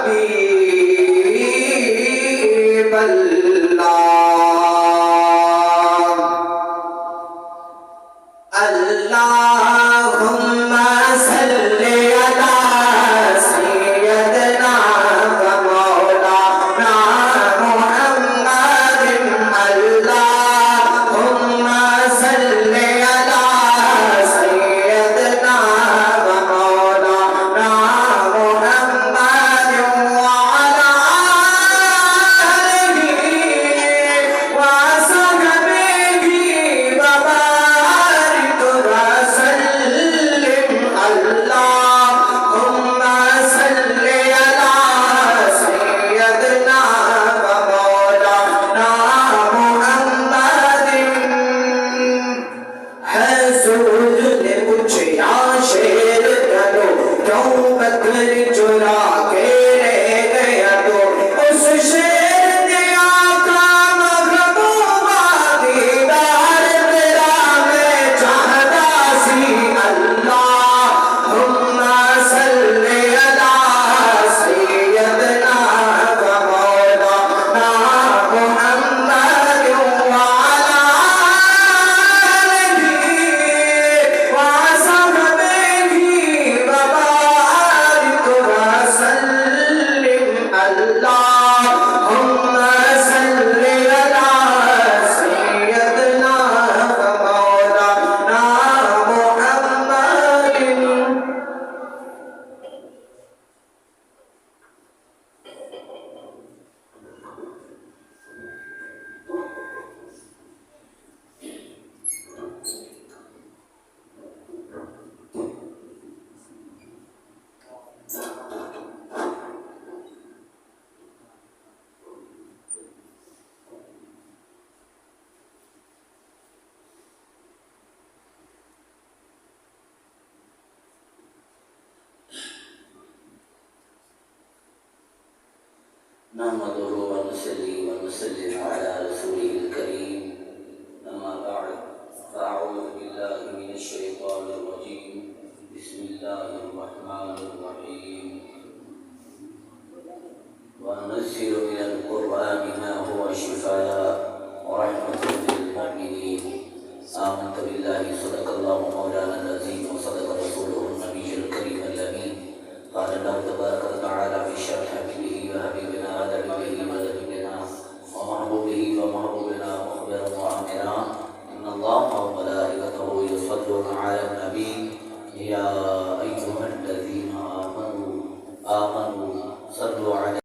हबीब अल्लाह। अल्लाहुम्मा सल्ली अला सय्यदना व मौलाना मुहम्मदिन। अल्लाहुम्मा सल्ली अला सय्यदना व मौलाना मुहम्मदिन व अला आलिहि व सहबिहि व बारिक व सल्लिम। अल्लाहुम्मा सल्ली अला सय्यदना व मौलाना मुहम्मदिन। है सूरज ने पूछा शेर करो क्यों बकरी चुरा के ले गया तो उस शेर ने आका महबूबा दीदार तेरा मैं चाहता सी। अल्लाहुम्मा सल्ली अला सय्यदना व मौलाना मुहम्मदिन व अला आलिहि व सहबिहि व बारिक व सल्लिम। अल्लाहुम्मा सल्ली अला सय्यदना व मौलाना मुहम्मदिन। नहमदुहु व नुसल्ली व नुसल्लिमु अला रसूलिहिल करीम। अम्मा बअद फ़अऊज़ु बिल्लाहि मिनश शैतानिर रजीम। बिस्मिल्लाहिर रहमानिर रहीम। व नुज़्ज़िलु मिनल क़ुरआनि मा हुवा शिफ़ाअ व रहमतुल लिल मुमिनीन। आमनतु बिल्लाहि सदक़ल्लाहु मौलानल अज़ीम व सदक़ रसूलुहुन नबिyyुल करीमुल अमीन। قال الله تبارك وتعالى في شأن حبيبه وحبيبنا ونبيه ونبينا ومحبوبه ومحبوبنا مخبرا وآمرا إن الله وملائكته يصلون على النبي يا أيها الذين آمنوا